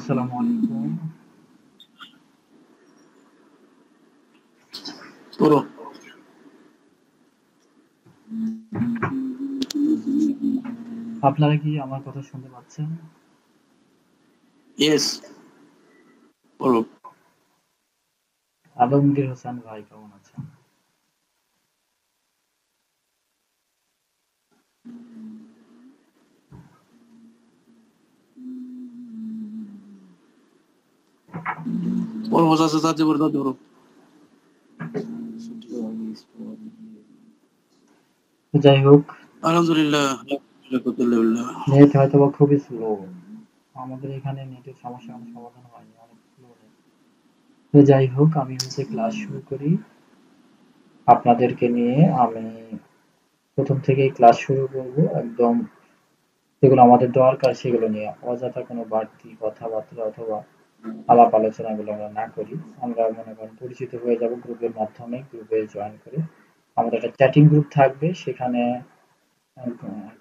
আসসালামু আলাইকুম। পুরো আপনারা কি আমার কথা শুনতে পাচ্ছেন? ইয়েস পুরো আলমগীর হোসেন ভাই কেমন আছেন? পুরো বসে আছে সাথে পুরো দাও পুরো যাই হোক, আলহামদুলিল্লাহ আলহামদুলিল্লাহ নেট হয়তো বা খুবই স্লো। আমাদের এখানে নেটের সমস্যা কোনো সমাধান হয়নি, অনেক স্লো নেট। তো যাই হোক, আমি হচ্ছে ক্লাস শুরু করি। আপনাদেরকে নিয়ে আমি প্রথম থেকেই ক্লাস শুরু করব, একদম যেগুলো আমাদের দরকার সেগুলো নিয়ে। অযথা কোনো বাড়তি কথাবার্তা অথবা আলাপ আলোচনাগুলো আমরা না করি। আমরা মনে করেন পরিচিত হয়ে যাব গ্রুপের মাধ্যমে, গ্রুপে জয়েন করে। আমাদের একটা চ্যাটিং গ্রুপ থাকবে, সেখানে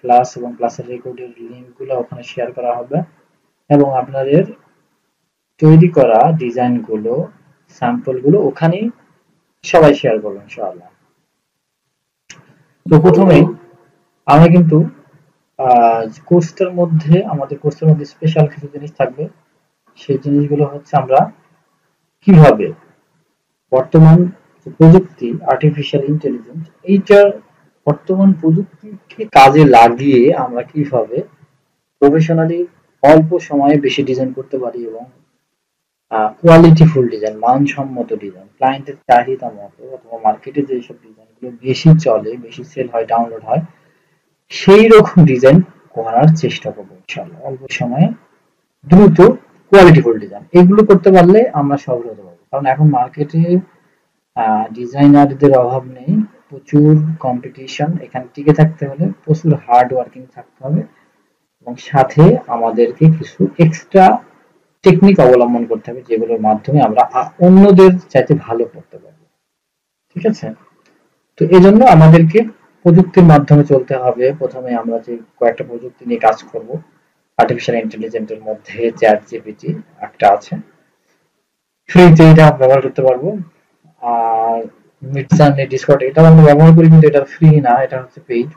ক্লাস এবং ক্লাসের রেকর্ডের লিঙ্কগুলো ওখানে শেয়ার করা হবে এবং আপনাদের তৈরি করা ডিজাইনগুলো, স্যাম্পলগুলো ওখানেই সবাই শেয়ার করবেন ইনশাআল্লাহ। তো প্রথমেই আমরা কিন্তু আমাদের কোর্সের মধ্যে স্পেশাল কিছু জিনিস থাকবে। সেই জিনিসগুলো হচ্ছে আমরা কিভাবে বর্তমান যে প্রযুক্তি আর্টিফিশিয়াল ইন্টেলিজেন্স, এইটার বর্তমান প্রযুক্তিকে কাজে লাগিয়ে আমরা কিভাবে প্রফেশনালি অল্প সময়ে বেশি ডিজাইন করতে পারি এবং কোয়ালিটিফুল ডিজাইন, মানসম্মত ডিজাইন, ক্লায়েন্টের চাহিদা মতো অথবা মার্কেটে যেসব ডিজাইনগুলো বেশি চলে, বেশি সেল হয়, ডাউনলোড হয়, সেই রকম ডিজাইন করার চেষ্টা করবো ইনশাআল্লাহ। অল্প সময়ে দ্রুত কোয়ালিটিফুল ডিজাইন, এগুলো করতে পারলে আমরা সফল হতে পারবো। কারণ এখন মার্কেটে ডিজাইনারদের অভাব নেই, প্রচুর কম্পিটিশন। এখানে টিকে থাকতে হলে প্রচুর হার্ড ওয়ার্কিং থাকতে হবে এবং সাথে আমাদেরকে কিছু এক্সট্রা টেকনিক অবলম্বন করতে হবে, যেগুলোর মাধ্যমে আমরা অন্যদের চাইতে ভালো করতে পারবো। ঠিক আছে? তো এজন্য আমাদেরকে প্রযুক্তির মাধ্যমে চলতে হবে। প্রথমে আমরা যে কয়েকটা প্রযুক্তি নিয়ে কাজ করব, আর্টিফিশিয়াল ইন্টেলিজেন্সের মধ্যে চ্যাট জিপিটি একটা আছে, ফ্রিতে এটা ব্যবহার করতে পারবো। আর মিডজার্নি, ডিসকর্ড এটাও আমরা ব্যবহার করি, কিন্তু এটা ফ্রি না, এটা হচ্ছে পেইড।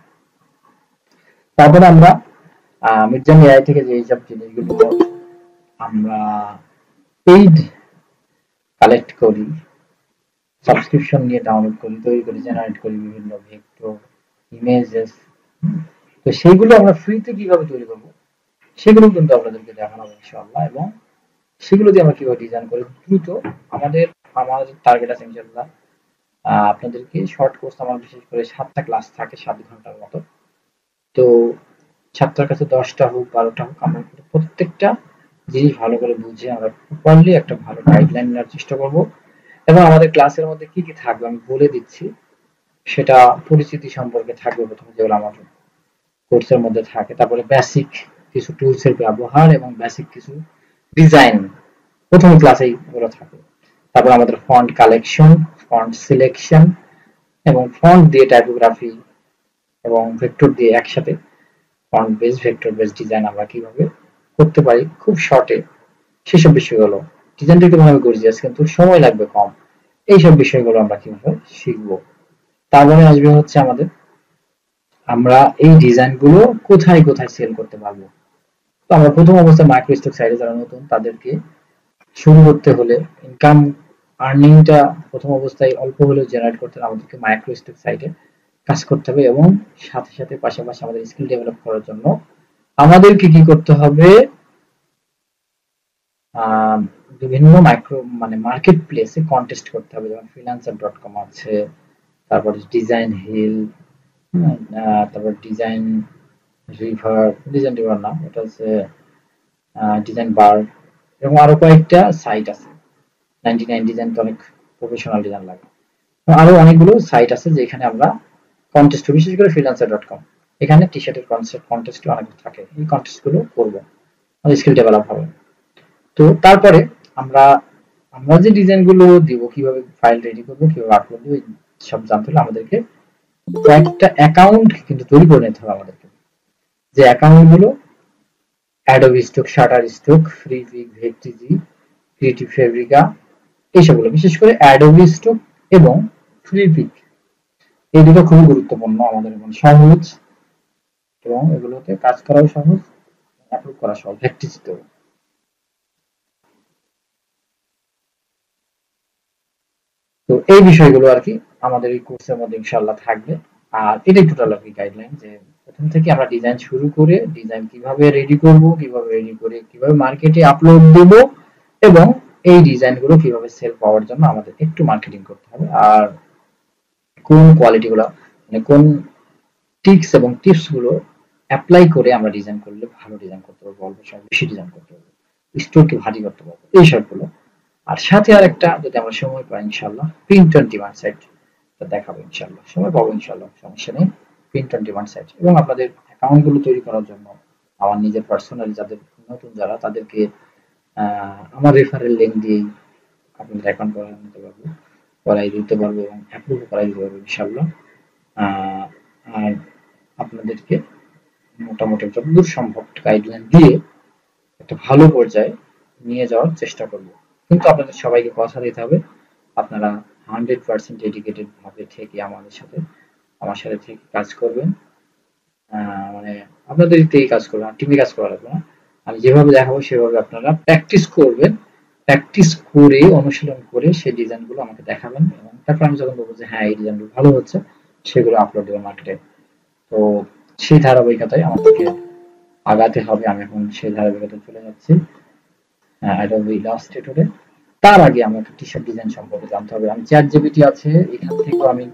তারপরে আমরা মিডজার্নি এআই থেকে যে সব জিনিসগুলো আমরা পেইড কালেক্ট করি, সাবস্ক্রিপশন নিয়ে ডাউনলোড করি, তৈরি করি, জেনারেট করি বিভিন্ন ভেক্টর, ইমেজেস, তো সেইগুলো আমরা ফ্রিতে কিভাবে তৈরি করবো সেগুলো কিন্তু আপনাদেরকে দেখানো হবে ইনশাআল্লাহ। এবং সেগুলো দিয়ে আমরা কিভাবে ডিজাইন করে দ্রুত আমাদের আমাদের টার্গেট আছে ইনশাআল্লাহ। আপনাদেরকে শর্ট কোর্স আমার বিশেষ করে 7টা ক্লাস থাকে, 7 ঘন্টার মতো। তো 7টার কাছে 10টা হোক 12টা হোক, আমরা প্রত্যেকটা জিনিস ভালো করে বুঝে আমরা প্রপারলি একটা ভালো গাইডলাইন নেওয়ার চেষ্টা করব। এবং আমাদের ক্লাসের মধ্যে কি কি থাকবে আমি বলে দিচ্ছি। সেটা পরিচিতি সম্পর্কে থাকবে প্রথমে, যেগুলো আমাদের কোর্সের মধ্যে থাকে। তারপরে বেসিক কিছু টুলস এর ব্যবহার এবং বেসিক কিছু ডিজাইন প্রথম ক্লাসেই ওগুলো থাকে। তারপর আমাদের ফন্ট কালেকশন, ফন্ট সিলেকশন এবং ফন্ট দিয়ে টাইপোগ্রাফি এবং ভেক্টর দিয়ে একসাথে font base, vector base design আমরা কিভাবে করতে পারি খুব শর্টে, সেসব বিষয়গুলো। ডিজাইনটা একটু ভাবে গর্জিয়াস, কিন্তু সময় লাগবে কম। এইসব বিষয়গুলো আমরা কিভাবে শিখবো। তারপরে আসবে হচ্ছে আমাদের আমরা এই ডিজাইন গুলো কোথায় কোথায় সেল করতে পারবো। তো আমরা প্রথম অবস্থায় মাইক্রোস্টক সাইটে যারা নতুন, তাদেরকে শুরু করতে হলে ইনকাম আর্নিংটা প্রথম অবস্থায় অল্প হলেও জেনারেট করতে হলে আমাদেরকে মাইক্রোস্টক সাইটে কাজ করতে হবে এবং সাথে সাথে পাশাপাশি আমাদের স্কিল ডেভেলপ করার জন্য আমাদেরকে কি করতে হবে, আহ, বিভিন্ন মার্কেট প্লেসে কন্টেস্ট করতে হবে। যেমন freelancer.com আছে, তারপর ডিজাইন হিল, তারপর ডিজাইন রিভার না, এটা হচ্ছে ডিজাইন বার, এবং আরো কয়েকটা সাইট আছে। 99 ডিজাইন তো অনেক প্রফেশনাল ডিজাইন লাগে। আরো অনেকগুলো সাইট আছে যেখানে আমরা কন্টেস্ট, বিশেষ করে freelancer.com, এখানে টি শার্টের কন্টেস্ট অনেক থাকে। এই কন্টেস্ট গুলো করবো, আমাদের স্কিল ডেভেলপ হবে। তো তারপরে আমরা আমরা যে ডিজাইন গুলো দিব, কিভাবে ফাইল রেডি করবো, কিভাবে আপলোড দিব, সব জানতে হলে আমাদেরকে কয়েকটা অ্যাকাউন্ট কিন্তু তৈরি করে নিতে হবে আমাদেরকে। যে অ্যাকাউন্ট গুলো Adobe Stock, Shutterstock, Freepik, Vecteezy, Creative Fabrica, এইসবগুলো বিশেষ করে অ্যাডোবি স্টক এবং ফ্রিপিক, এই দুটো খুবই গুরুত্বপূর্ণ আমাদের, এবং সহজ, এবং এগুলোতে কাজ করাও সহজ, অ্যাপ্রুভ করা সহজ ভেক্টিজিতেও। তো এই বিষয়গুলো আর কি আমাদের এই কোর্সের মধ্যে ইনশাআল্লাহ থাকবে। আর এটাই টোটাল আর কি গাইডলাইন, যে প্রথম থেকে আমরা ডিজাইন শুরু করে ডিজাইন কিভাবে রেডি করব, কিভাবে রেডি করে কিভাবে মার্কেটে আপলোড দেব, এবং এই ডিজাইনগুলো কিভাবে সেল পাওয়ার জন্য আমাদের একটু মার্কেটিং করতে হবে, আর কোন কোয়ালিটিগুলো, মানে কোন টিক্স এবং টিপস গুলো অ্যাপ্লাই করে আমরা ডিজাইন করলে ভালো ডিজাইন করতে পারবো, অল্প সময় বেশি ডিজাইন করতে পারবো, স্টোরকে ভারী করতে পারবো, এই সবগুলো। আর সাথে আরেকটা, যদি আমরা সময় পাই ইনশাআল্লাহ, প্রিন্ট অন ডিমান্ড সাইট দেখাবো ইনশাআল্লাহ, সময় পাবো ইনশাআল্লাহ, সমস্যা নেই। প্রিন্ট অন ডিমান্ড সাইট, এবং আপনাদের অ্যাকাউন্ট গুলো তৈরি করার জন্য আমার নিজের পার্সোনালি যাদের নতুন যারা, তাদেরকে আমার রেফারেল লিংক দিয়েই আপনাদের অ্যাকাউন্ট করা নিতে পারবো, করাই দিতে পারবো, এবং অ্যাপ্রুভ করাই দিতে পারবো ইনশাআল্লাহ। আর আপনাদেরকে মোটামুটি যতদূর সম্ভব গাইডলাইন দিয়ে একটা ভালো পর্যায়ে নিয়ে যাওয়ার চেষ্টা করব। কিন্তু আপনাদের সবাইকে কথা দিতে হবে, আপনারা 100% ডেডিকেটেড ভাবে থেকে আমার সাথে থেকে কাজ করবেন। মানে আপনাদের থেকে কাজ করবেন, টিমে কাজ করা লাগবে না। আমি যেভাবে দেখাবো সেভাবে আপনারা প্র্যাকটিস করবেন, প্র্যাকটিস করে অনুশীলন করে সেই ডিজাইনগুলো আমাকে দেখাবেন, এবং তারপর আমি যখন বলবো যে হ্যাঁ এই ডিজাইনগুলো ভালো হচ্ছে, সেগুলো আপলোড দেবো মার্কেটে। তো সেই ধারাবাহিকতায় আমাদেরকে আগাতে হবে। আমি এখন সেই ধারাবাহিকতায় চলে যাচ্ছি অ্যাডোবি ইলাস্ট্রেটরে। তার আগে আমার একটা টি-শার্ট ডিজাইন সম্পর্কে জানতে হবে। আমি চ্যাট জিপিটি আছে, এখান থেকেও আমি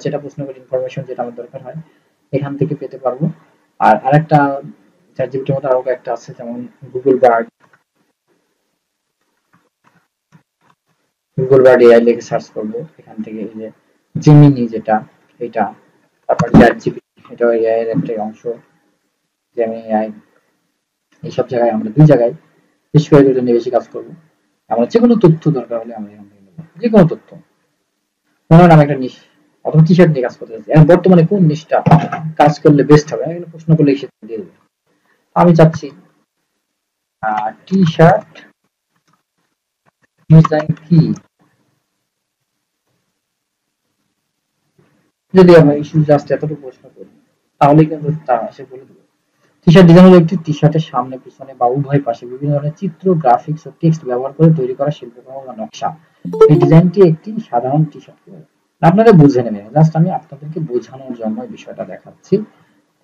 যেটা প্রশ্ন করি, ইনফরমেশন যেটা আমার দরকার হয় এখান থেকে পেতে পারবো। আর আরেকটা চ্যাট জিপিটির মতো আরো একটা আছে, যেমন গুগল বার্ড এআই লিখে সার্চ করবো, এখান থেকে এই যে জিমিনি যেটা, এটা, তারপর চ্যাট জিপিটি, এটা এআই এর একটা অংশ, জেমিনি এআই। এইসব জায়গায় আমরা দুই জায়গায় বিশেষ করে দুটো নিয়ে বেশি কাজ করবো। আমার যে কোনো তথ্য দরকার হলে আমরা এখান থেকে নেবো, যে কোনো তথ্য। মনে হয় আমি একটা নিশ অথবা টি শার্ট নিয়ে কাজ করতে চাচ্ছি, এখন বর্তমানে কোন নিশটা কাজ করলে বেস্ট হবে, এগুলো প্রশ্ন করলে এসে দিয়ে দেবে। আমি চাচ্ছি টি শার্ট ডিজাইন কি, যদি আমরা ইস্যু জাস্ট এতটুকু প্রশ্ন করি, তাহলে কিন্তু তারা এসে বলে দেবে। টি শার্ট ডিজাইন হলো একটি টি শার্টের সামনে, পিছনে বা উভয় পাশে বিভিন্ন ধরনের চিত্র, গ্রাফিক্স ও টেক্সট ব্যবহার করে তৈরি করা শিল্পকর্ম বা নকশা। এই ডিজাইনটি একটি সাধারণ টি শার্ট, আপনারা বুঝে নেবেন, জাস্ট আমি আপনাদেরকে বোঝানোর জন্য এই বিষয়টা দেখাচ্ছি।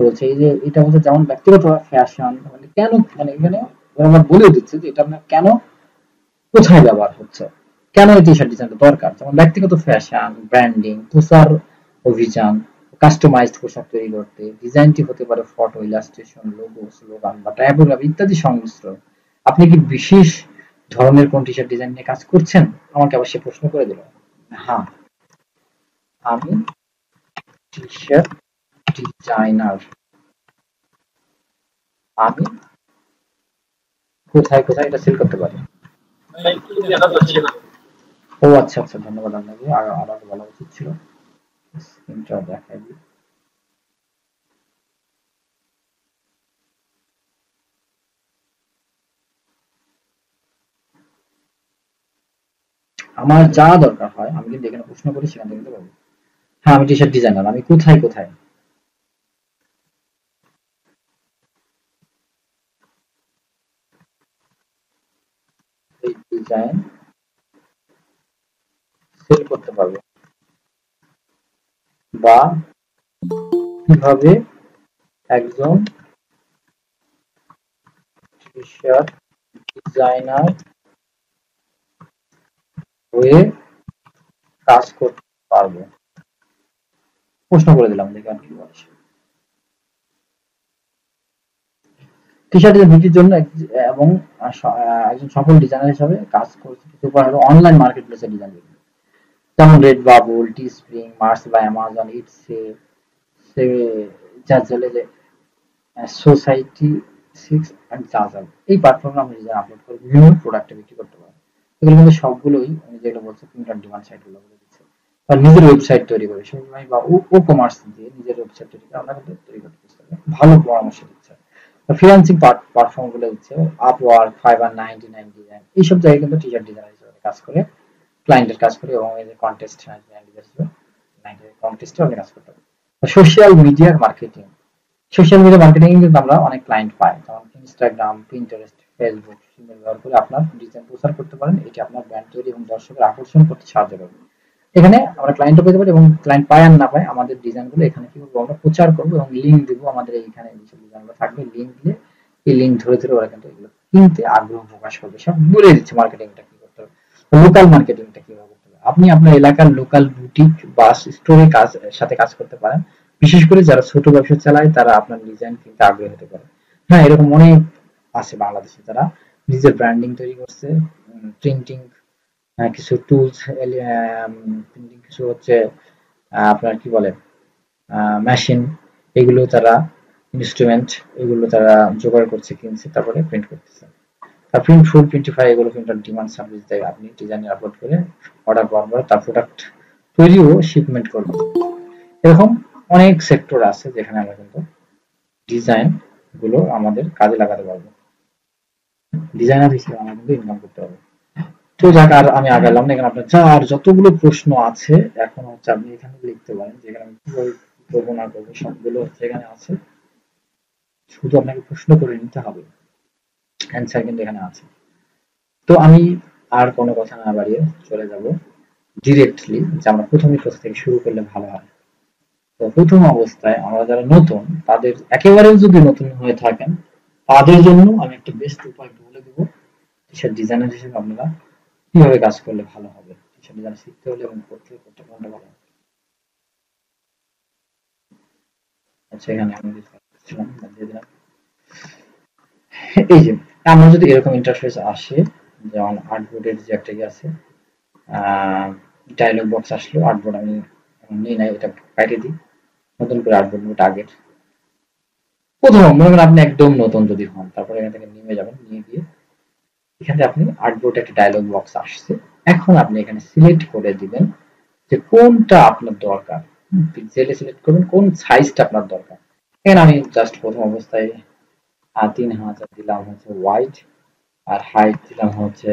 বলছে এই যে এটা হচ্ছে যেমন ব্যক্তিগত ফ্যাশন, মানে কেন, মানে এখানে ওরা আমার বলে দিচ্ছে যে এটা আপনার কেন, কোথায় ব্যবহার হচ্ছে, কেন এই টি শার্ট ডিজাইনটা দরকার। যেমন ব্যক্তিগত ফ্যাশন, ব্র্যান্ডিং, প্রচার অভিযান, কাস্টমাইজড পোশাক তৈরি করতে ডিজাইনটি হতে পারে ফটো, ইলাস্ট্রেশন, লোগো, স্লোগান বা টাইপোগ্রাফি ইত্যাদি সংমিশ্রণ। আপনি কি বিশেষ ধরনের কোন টি শার্ট ডিজাইন নিয়ে কাজ করছেন, আমাকে আবার সে প্রশ্ন করে দিল। হ্যাঁ, আমি টি শার্ট ডিজাইনার। আমি কোথায় কোথায় এটা সেল করতে পারি। ও আচ্ছা আচ্ছা, ধন্যবাদ আপনাকে, আর আবার বলা উচিত ছিল। স্ক্রিনটা দেখাই দিই। আমার যা দরকার হয় আমি কিন্তু এখানে প্রশ্ন করি, সেখান থেকে কিন্তু পাবো। হ্যাঁ, আমি টি শার্ট ডিজাইনার, আমি কোথায় কোথায় এই ডিজাইন সেল করতে পারবো, বা কিভাবে একজন টি শার্ট ডিজাইনার হয়ে কাজ করতে পারবো। প্রশ্ন করে দিলাম, দেখি আর কি বলে। টি শার্টের বিক্রির জন্য এবং একজন সফল ডিজাইনার হিসাবে কাজ করছে কিছু উপায় হলো অনলাইন মার্কেট প্লেসে ডিজাইন বিক্রি, যেমন রেড বাবল, টি স্প্রিং, মার্স বা অ্যামাজন, ইটসে, সে জাজেলে, সোসাইটি 6 এন্ড জাজাল, এই প্ল্যাটফর্মে আমরা ডিজাইন আপলোড করে বিভিন্ন প্রোডাক্টে বিক্রি করতে পারি। এগুলো কিন্তু সবগুলোই উনি যেগুলো বলছে প্রিন্ট অন ডিমান্ড সাইটগুলো বলে দিচ্ছে। আর নিজের ওয়েবসাইট তৈরি করে শপিফাই বা ও কমার্স দিয়ে নিজের ওয়েবসাইট তৈরি করে আমরা কিন্তু তৈরি করতে পারি, ভালো পরামর্শ দিচ্ছে। ফ্রিল্যান্সিং প্ল্যাটফর্ম গুলো হচ্ছে আপওয়ার্ক, ফাইবার, 99 ডিজাইন, এইসব জায়গায় কিন্তু টি শার্ট ডিজাইনার হিসেবে কাজ করে, ক্লায়েন্টের কাজ করে, এবং এই যে কন্টেস্ট কন্টেস্টে অনেক কাজ করতে হবে। সোশ্যাল মিডিয়ার মার্কেটিং, সোশ্যাল মিডিয়া মার্কেটিং কিন্তু আমরা অনেক ক্লায়েন্ট পাই, যেমন ইনস্টাগ্রাম, পিন্টারেস্ট, ফেসবুক ব্যবহার করে আপনার ডিজাইন প্রচার করতে পারেন। এটি আপনার ব্র্যান্ড তৈরি এবং দর্শকের আকর্ষণ করতে সাহায্য করবে। এখানে আমরা ক্লায়েন্টও পেতে পারি, এবং ক্লায়েন্ট পায় আর না পায়, আমাদের ডিজাইনগুলো এখানে কি করবো, আমরা প্রচার করবো এবং লিঙ্ক দেবো। আমাদের এইখানে যেসব ডিজাইনগুলো থাকবে, লিঙ্ক দিলে এই লিঙ্ক ধরে ধরে ওরা কিন্তু এগুলো কিনতে আগ্রহ প্রকাশ করবে। সব বলে দিচ্ছে মার্কেটিংটা কি করতে হবে, লোকাল মার্কেটিংটা কিভাবে করতে হবে। আপনি আপনার এলাকার লোকাল বুটিক বা স্টোরে সাথে কাজ করতে পারেন। বিশেষ করে যারা ছোট ব্যবসা চালায় তারা আপনার ডিজাইন কিনতে আগ্রহী হতে পারে। হ্যাঁ, এরকম অনেক আছে বাংলাদেশে যারা নিজের ব্র্যান্ডিং তৈরি করছে, প্রিন্টিং কিছু টুলস, প্রিন্টিং কিছু হচ্ছে আপনার কি বলে মেশিন, এগুলো তারা ইনস্ট্রুমেন্ট, এগুলো তারা জোগাড় করছে, কিনছে, তারপরে প্রিন্ট করতেছে। আর প্রিন্ট ফুল প্রিন্টিফাই এগুলো প্রিন্টার ডিমান্ড সার্ভিস দেয়। আপনি ডিজাইন আপলোড করে অর্ডার পাওয়ার পরে তার প্রোডাক্ট তৈরি ও শিপমেন্ট করবেন। এরকম অনেক সেক্টর আছে যেখানে আমরা কিন্তু ডিজাইন গুলো আমাদের কাজে লাগাতে পারবো, ডিজাইনার হিসেবে আমরা কিন্তু ইনকাম করতে পারবো। তো যাক, আর আমি আগালাম না, এখানে আপনার যার যতগুলো প্রশ্ন আছে এখন হচ্ছে আপনি এখানে লিখতে পারেন, যেখানে আমি কিভাবে করবো না করবো সবগুলো হচ্ছে এখানে আছে, শুধু আপনাকে প্রশ্ন করে নিতে হবে, অ্যান্সার কিন্তু এখানে আছে। তো আমি আর কোনো কথা না বাড়িয়ে চলে যাব ডিরেক্টলি, যে আমরা প্রথমে কোথা থেকে শুরু করলে ভালো হয়। তো প্রথম অবস্থায় আমরা যারা নতুন, তাদের একেবারেও যদি নতুন হয়ে থাকেন, তাদের জন্য আমি একটা বেস্ট উপায় বলে দেবো। টি শার্ট ডিজাইনার হিসেবে আপনারা কিভাবে কাজ করলে ভালো হবে, টি শার্ট ডিজাইন শিখতে হলে এবং করতে কোনটা ভালো হবে। আচ্ছা, এখানে আমি ছিলাম দিয়ে দিলাম। এই যে আমার যদি এরকম ইন্টারফেস আসে, যেমন আর্টবোর্ডের যে একটা ইয়ে আছে, ডায়লগ বক্স আসলো, আর্টবোর্ড আমি নেই নাই, এটা কাটিয়ে দিই, নতুন করে আর্টবোর্ড নেবো আগের। প্রথম মনে করেন আপনি একদম নতুন যদি হন, তারপরে এখান থেকে নেমে যাবেন, নিয়ে গিয়ে এখানে আপনি আর্টবোর্ড একটা ডায়লগ বক্স আসছে। এখন আপনি এখানে সিলেক্ট করে দিবেন যে কোনটা আপনার দরকার, পিক্সেলে সিলেক্ট করবেন কোন সাইজটা আপনার দরকার। এখানে আমি জাস্ট প্রথম অবস্থায় 3000 দিলাম হচ্ছে হোয়াইট, আর হাইট দিলাম হচ্ছে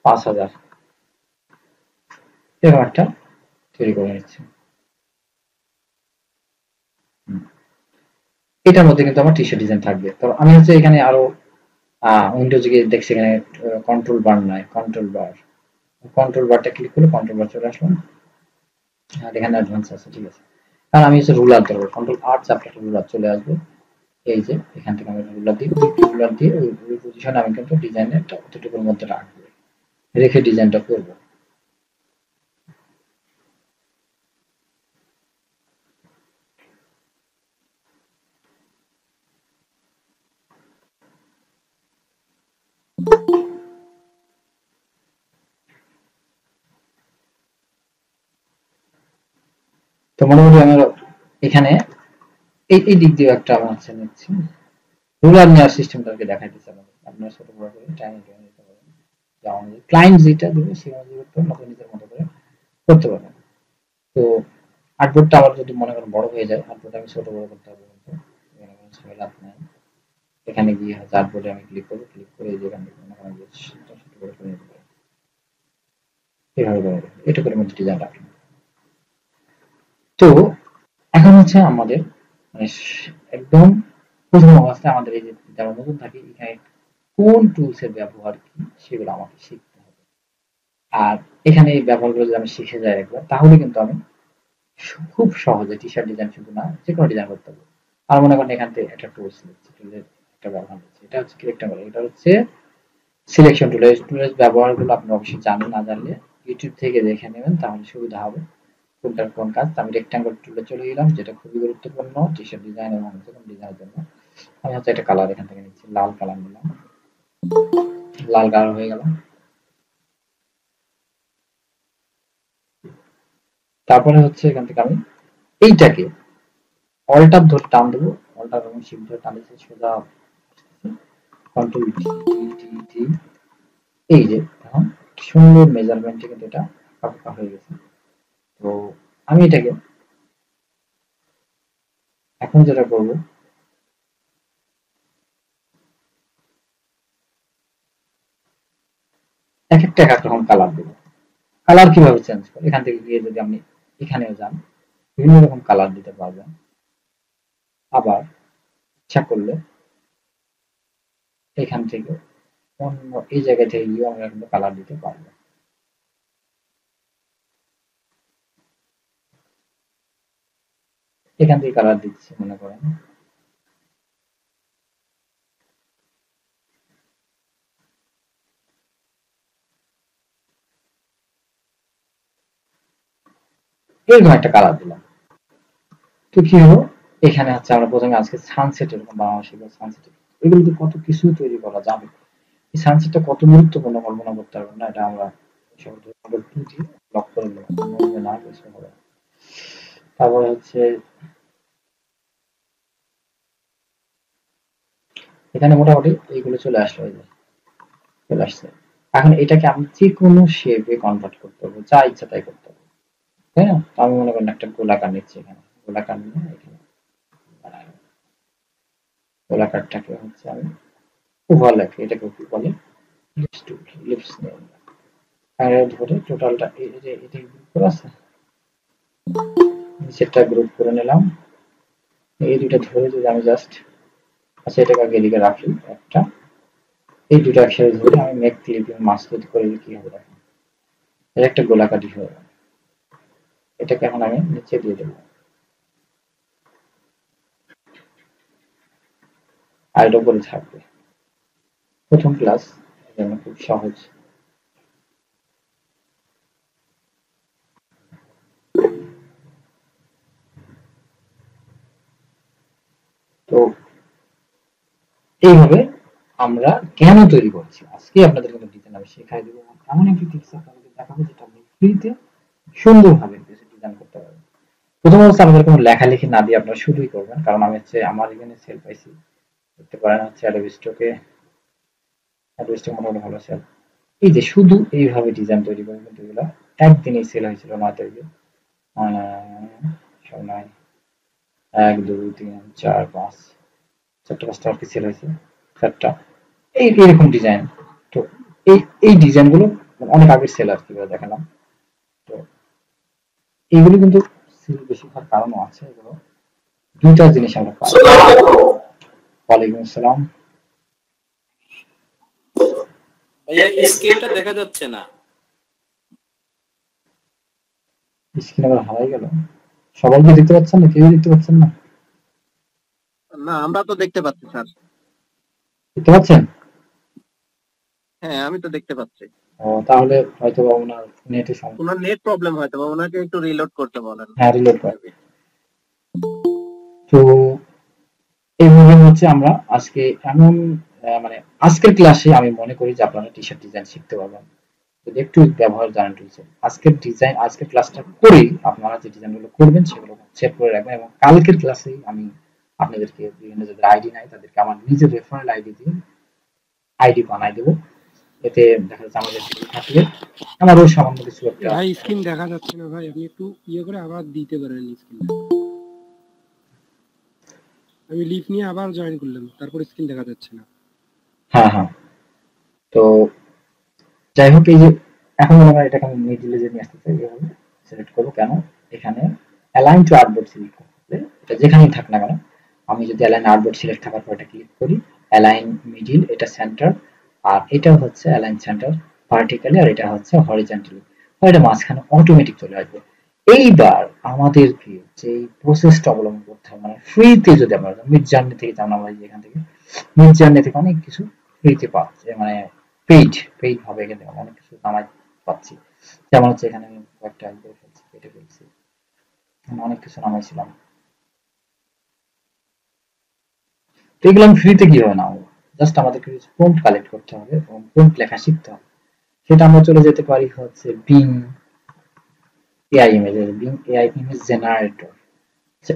5000, এরকম একটা তৈরি করে নিচ্ছি। এটার মধ্যে কিন্তু আমার টি শার্ট ডিজাইন থাকবে। তো আমি হচ্ছে এখানে আরো উইন্ডোজে গিয়ে দেখছি এখানে কন্ট্রোল বার নাই, কন্ট্রোল বারটা ক্লিক করলে কন্ট্রোল বার চলে আসলাম, আর এখানে অ্যাডভান্স আছে, ঠিক আছে। কারণ আমি হচ্ছে রুলার ধরবো, কন্ট্রোল আর চাপলে রুলার চলে আসবে। এই যে এখান থেকে আমি রুলার দিয়ে ওই পজিশনে আমি কিন্তু ডিজাইনের অতটুকুর মধ্যে রাখবো, রেখে ডিজাইনটা করবো। তো মোটামুটি আমার এখানে এই দিক দিয়ে একটা আমার হচ্ছে নিচ্ছি, রুলার নেওয়ার সিস্টেমটাকে দেখাইতেছে আমাদের। আপনারা ছোট বড় করে টাইম নিতে পারেন, যেমন ক্লায়েন্ট যেটা দেবে সেই অনুযায়ী নতুন নিজের মতো করে করতে পারবেন। তো আর্টবোর্ডটা আবার যদি মনে করেন বড় হয়ে যায়, আর্টবোর্ডটা আমি ছোট বড় করতে হবে, কিন্তু এখানে কোনো ঝামেলা নাই। এখানে গিয়ে হচ্ছে আর্টবোর্ডে আমি ক্লিক করবো, ক্লিক করে এই যে এখান থেকে মনে করেন যে ছোট করে নিতে পারি, এভাবে করে এটা করে মধ্যে ডিজাইন রাখলাম। তো এখন হচ্ছে আমাদের মানে একদম প্রথম অবস্থায় আমাদের এই যে যারা নতুন থাকি, এখানে কোন টুলস এর ব্যবহার কি সেগুলো আমাকে শিখতে হবে। আর এখানে এই ব্যবহারগুলো যদি আমি শিখে যাই একবার, তাহলে কিন্তু আমি খুব সহজে টি শার্ট ডিজাইন শুধু না যে কোনো ডিজাইন করতে পারবো। আর মনে করেন এখান থেকে একটা টুলস নিচ্ছি, টুলের একটা ব্যবহার হচ্ছে, এটা হচ্ছে কি রেক্টাঙ্গল, এটা হচ্ছে সিলেকশন টুল। এই টুলের ব্যবহারগুলো আপনি অবশ্যই জানেন, না জানলে ইউটিউব থেকে দেখে নেবেন, তাহলে সুবিধা হবে কোনটার কোন কাজ। আমি রেক্টাঙ্গল টুলে চলে গেলাম, যেটা খুবই গুরুত্বপূর্ণ টি শার্ট ডিজাইন এবং যে কোনো ডিজাইনের জন্য। আমি হচ্ছে একটা কালার এখান থেকে নিচ্ছি, লাল কালার নিলাম, লাল কালার হয়ে গেল। তারপরে হচ্ছে এখান থেকে আমি এইটাকে অল্টার ধরে টান দেবো, অল্টার এবং শিফট ধরে টান দিচ্ছি সোজা, কন্ট্রোল টি টি টি, এই যে এখন সুন্দর মেজারমেন্টে কিন্তু এটা ফাঁকা হয়ে গেছে। তো আমি এটাকে এখন যেটা করব, এক একটা এক এক রকম কালার দেবো। কালার কিভাবে চেঞ্জ করবো, এখান থেকে গিয়ে যদি আপনি এখানেও যান, বিভিন্ন রকম কালার দিতে পারবেন। আবার ইচ্ছা করলে এখান থেকে অন্য এই জায়গা থেকে গিয়ে আমরা কিন্তু কালার দিতে পারবো। এখান থেকে কালার দিচ্ছি মনে করেন, এরকম একটা কালার দিলাম। তো কি হলো, এখানে হচ্ছে আমরা প্রথমে আজকে সানসেট, এরকম বাংলাদেশে সানসেট, এগুলোতে কত কিছু তৈরি করা যাবে। এই সানসেটটা কত গুরুত্বপূর্ণ কল্পনা করতে পারবেন না, এটা আমরা লক করে দিলাম, নড়বে না, কিছু হবে না। তারপরে হচ্ছে এখানে মোটামুটি এইগুলো চলে আসলো, এই যে চলে আসছে। এখন এটাকে আমি যে কোনো শেপে কনভার্ট করতে পারবো, যা ইচ্ছা তাই করতে পারবো, তাই না? তো আমি মনে করেন একটা গোলাকার নিচ্ছি, এখানে গোলাকার নিয়ে এখানে গোলাকারটাকে হচ্ছে আমি ওভারল্যাপ, এটাকে কি বলে, লিপস টু লিপস নিয়ে আর ধরে টোটালটা এই যে এটা গ্রুপ করা আছে, নিচেরটা গ্রুপ করে নিলাম। এই দুইটা ধরে যদি আমি জাস্ট, আচ্ছা এটাকে আগে এদিকে রাখি একটা, এই দুটো একসাথে ধরে আমি মেক ক্লিপিং মাস্টার করে কি হবে দেখেন, এর একটা গোলাকাটি হয়ে গেল। এটাকে এখন আমি নিচে দিয়ে দেবো, আর এটা উপরে থাকবে। প্রথম ক্লাস, জন্য খুব সহজ। তো এইভাবে আমরা কেন তৈরি করছি, আজকে আপনাদের কিন্তু ডিজাইন আমি শেখাই দেবো, এমন একটি টিপস আপনাদেরকে দেখাবো যেটা আপনি ফ্রিতে সুন্দরভাবে ডিজাইন করতে পারবেন। প্রথম অবস্থা আমাদের কোনো লেখালেখি না দিয়ে আপনারা শুরুই করবেন, কারণ আমি হচ্ছে আমার এখানে সেল পাইছি, দেখতে পারেন হচ্ছে অ্যাডোবি স্টকে, অ্যাডোবি স্টক মোটামুটি ভালো সেল। এই যে শুধু এইভাবে ডিজাইন তৈরি করে কিন্তু এগুলো একদিনেই সেল হয়েছিল 9 তারিখে, 9 1 2 3 4 5 চারটা পাঁচটা আর কি সেল হয়েছে, 4টা এই এরকম ডিজাইন। তো এই এই ডিজাইন গুলো অনেক আগের সেল আর কি দেখালাম। তো এইগুলো কিন্তু সেল বেশি হওয়ার কারণও আছে, এগুলো দুইটা জিনিস আমরা পাই। ওয়ালাইকুম আসসালাম। ভাইয়া স্ক্রিনটা দেখা যাচ্ছে না। স্ক্রিন আবার হারাই গেল, সবাই কি দেখতে পাচ্ছেন না, কেউ দেখতে পাচ্ছেন না? না আমরা তো দেখতে পাচ্ছি স্যার। দেখতে পাচ্ছেন? হ্যাঁ আমি তো দেখতে পাচ্ছি। ও তাহলে হয়তো ওনার নেটে সমস্যা। ওনার নেট প্রবলেম হয়তো, বা ওনাকে একটু রিলোড করতে বলেন। হ্যাঁ রিলোড করে। তো এইভাবে হচ্ছে আমরা আজকে এমন মানে আজকের ক্লাসে আমি মনে করি যে আপনারা টি শার্ট ডিজাইন শিখতে পারবেন যদি একটু ব্যবহার জানেন টুলসের। আজকের ডিজাইন, আজকের ক্লাসটা করেই আপনারা যে ডিজাইনগুলো করবেন সেগুলো সেভ করে রাখবেন, এবং কালকের ক্লাসেই আমি আপনাদেরকে বিভিন্ন যাদের আইডি নাই তাদেরকে আমার নিজের রেফারেল আইডি দিয়ে আইডি বানাই দেবো। এতে দেখা যাচ্ছে আমাদের থাকলে আমারও সামান্য কিছু একটা। ভাই স্ক্রিন দেখা যাচ্ছে না ভাই, আপনি একটু ইয়ে করে আবার দিতে পারেন স্ক্রিন। আমি লিভ নিয়ে আবার জয়েন করলাম, তারপর স্ক্রিন দেখা যাচ্ছে না। হ্যাঁ হ্যাঁ, তো যাই হোক, এই যে এখন আমরা এটাকে আমি মিডিলে যে নিয়ে আসতে চাই, এইভাবে সিলেক্ট করবো। কেন এখানে অ্যালাইন টু আর্টবোর্ড সিলেক্ট করতে, এটা যেখানেই থাক না কেন, আমি যদি অ্যালাইন আর্টবোর্ড সিলেক্ট থাকার পর এটা ক্লিক করি, অ্যালাইন মিডিল, এটা সেন্টার, আর এটা হচ্ছে অ্যালাইন সেন্টার ভার্টিক্যালি, আর এটা হচ্ছে হরিজন্টালি, এটা মাঝখানে অটোমেটিক চলে আসবে। এইবার আমাদেরকে যে প্রসেসটা অবলম্বন করতে হবে, মানে ফ্রিতে যদি আমরা মিড জার্নি থেকে যেমন আমরা এখান থেকে মিড জার্নি থেকে অনেক কিছু ফ্রিতে পাচ্ছি, মানে পেইড পেইড ভাবে এখান থেকে অনেক কিছু নামাই পাচ্ছি। যেমন হচ্ছে এখানে আমি কয়েকটা করে ফেলছি, কেটে ফেলছি, অনেক কিছু নামাইছিলাম। তো এগুলো আমি ফ্রিতে কিভাবে নামাবো, জাস্ট আমাদেরকে প্রম্পট কালেক্ট করতে হবে এবং প্রম্পট লেখা শিখতে হবে। সেটা আমরা চলে যেতে পারি হচ্ছে being AI image, being AI image generator,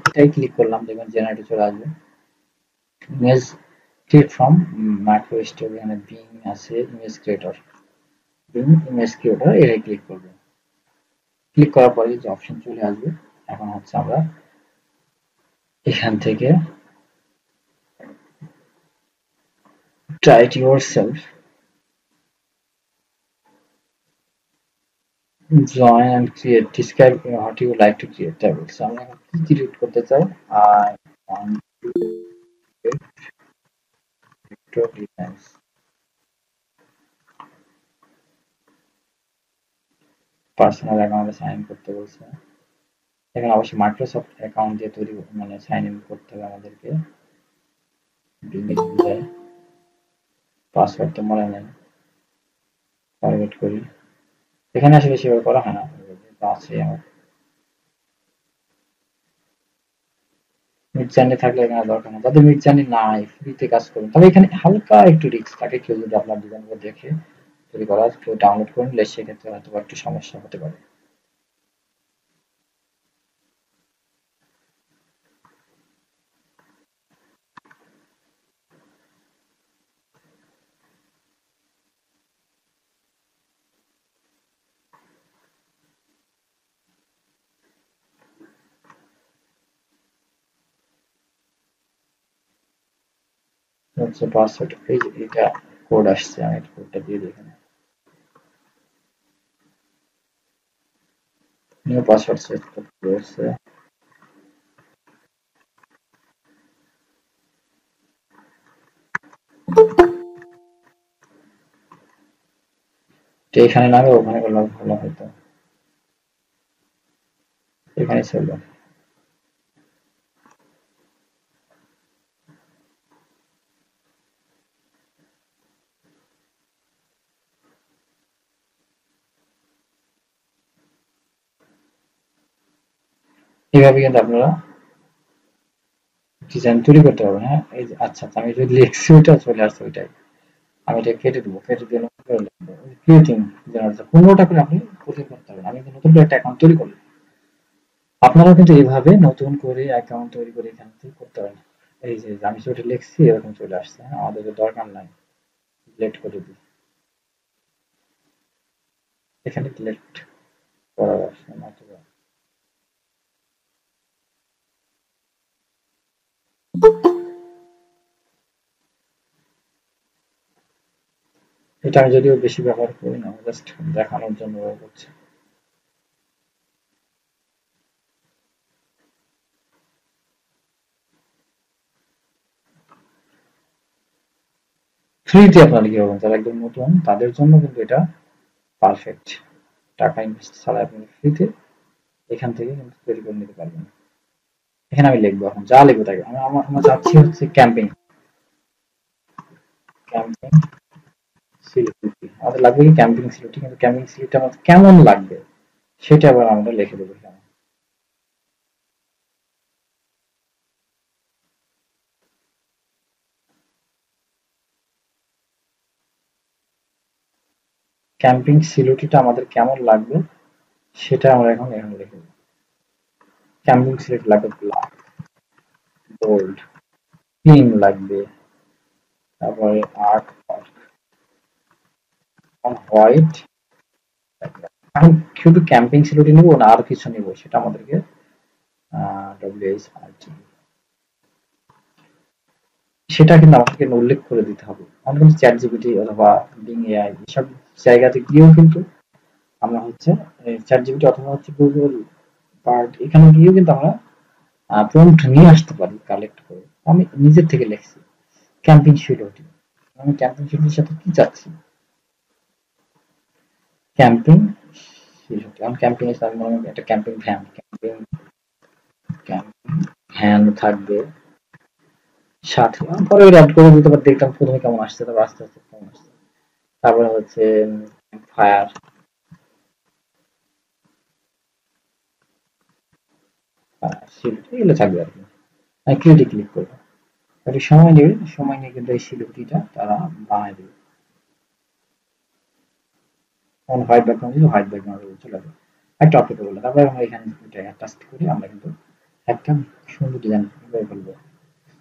এটাই ক্লিক করলাম, দেখবেন জেনারেটর চলে আসবে। Image create from micro story, এখানে বিং আছে, image creator, being image creator, এটাই ক্লিক করবে। ক্লিক করার পরে যে অপশন চলে আসবে, এখন হচ্ছে আমরা এখান থেকে try it yourself, join and create. Describe what you like to create tables. So আমরা কি create করতে চাই? I want to create vector designs. Personal অ্যাকাউন্টে সাইন ইন করতে বলছে। এখানে অবশ্যই মাইক্রোসফট অ্যাকাউন্ট দিয়ে তৈরি মানে সাইন ইন করতে হবে আমাদেরকে। পাসওয়ার্ড তো মনে নেই, ফরওয়ার্ড করি। এখানে আসলে সেভাবে করা হয় না, আছে আমার মিড জার্নি থাকলে এখানে দরকার নেই। যাদের মিড জার্নি নাই, ফ্রিতে কাজ করুন, তবে এখানে হালকা একটু রিস্ক থাকে। কেউ যদি আপনার ডিজাইনগুলো দেখে তৈরি করা, কেউ ডাউনলোড করে নিলে সেক্ষেত্রে হয়তো একটু সমস্যা হতে পারে। হচ্ছে পাসওয়ার্ড, এই যে এটা কোড আসছে, আমি কোডটা দিয়ে দিই এখানে। নিউ পাসওয়ার্ড সেট করতে বলছে। তো এখানে না হবে, ওখানে করলে ভালো হতো। এখানে চলবে। এইভাবে কিন্তু আপনারা ডিজাইন তৈরি করতে পারবেন। হ্যাঁ, এই যে আচ্ছা, আমি যদি লিখছি ওইটা চলে আসছে ওইটাই, আমি এটা কেটে দেবো, কেটে দিয়ে নতুন করে লিখবো। ক্রিয়েটিং জেনারেটর 15টা করে আপনি কোডিং করতে পারবেন। আমি কিন্তু নতুন করে একটা অ্যাকাউন্ট তৈরি করলাম। আপনারাও কিন্তু এইভাবে নতুন করে অ্যাকাউন্ট তৈরি করে এখান থেকে করতে পারেন। এই যে আমি যেটা লিখছি এরকম চলে আসছে। হ্যাঁ, আমাদের দরকার নাই, ডিলিট করে দিই। এখানে ডিলিট করার অপশন অথবা এটা আমি যদিও বেশি ব্যবহার করি না, জাস্ট দেখানোর জন্য ব্যবহার করছি। ফ্রিতে আপনারা কি পাবেন, যারা একদম নতুন তাদের জন্য কিন্তু এটা পারফেক্ট। টাকা ইনভেস্ট ছাড়া আপনি ফ্রিতে এখান থেকে কিন্তু তৈরি করে নিতে পারবেন। এখানে আমি লিখবো, এখন যা লিখবো তাকে আমার চাচ্ছি হচ্ছে ক্যাম্পিং ক্যাম্পিং সিলেক্ট। আমাদের লাগবে কি ক্যাম্পিং সিলেক্ট, কিন্তু ক্যাম্পিং সিলেক্ট আমাদের কেমন লাগবে সেটা আবার আমরা লিখে দেবো এখানে। ক্যাম্পিং সিলেক্টটা আমাদের কেমন লাগবে সেটা আমরা এখন এখানে লিখে দেবো। ক্যাম্পিং সিলেক্ট লাগবে ব্ল্যাক, বোল্ড, ক্লিন লাগবে, তারপরে আর্ট হোয়াইট। এখন শুধু ক্যাম্পিং সিলেক্ট নিবো না আর কিছু নিবো সেটা আমাদেরকে WSRT সেটা কিন্তু আমাদেরকে উল্লেখ করে দিতে হবে। আমরা কিন্তু চ্যাট জিপিটি অথবা বিং এআই এসব জায়গাতে গিয়েও কিন্তু আমরা হচ্ছে চ্যাট জিপিটি অথবা হচ্ছে গুগল বার্ড এখানে গিয়েও কিন্তু আমরা প্রম্পট নিয়ে আসতে পারি কালেক্ট করে। আমি নিজের থেকে লিখছি ক্যাম্পিং সিকিউরিটি। আমি ক্যাম্পিং সিকিউরিটির সাথে কি চাচ্ছি, ক্যাম্পিং সিকিউরিটি। আমি ক্যাম্পিং এর সাথে মনে একটা ক্যাম্পিং ভ্যান, ক্যাম্পিং ভ্যান থাকবে সাথে। পরে অ্যাড করে দিতে পারি, দেখতাম প্রথমে কেমন আসছে, তারপর আস্তে আস্তে কেমন আসছে। তারপরে হচ্ছে ফায়ার, এগুলো থাকবে আর কি। আমি ক্রিয়েটে ক্লিক করবো, একটু সময় নেবে, সময় নিয়ে কিন্তু এই সিকিউরিটিটা তারা বানায় দেবে। তখন হোয়াইট ব্যাকগ্রাউন্ড দিলে হোয়াইট ব্যাকগ্রাউন্ড চলে যাবে, একটা অপেক্ষা করলে। তারপরে আমরা এখানে এটা অ্যাটাচ করে আমরা কিন্তু একটা সুন্দর ডিজাইন করে ফেলবো।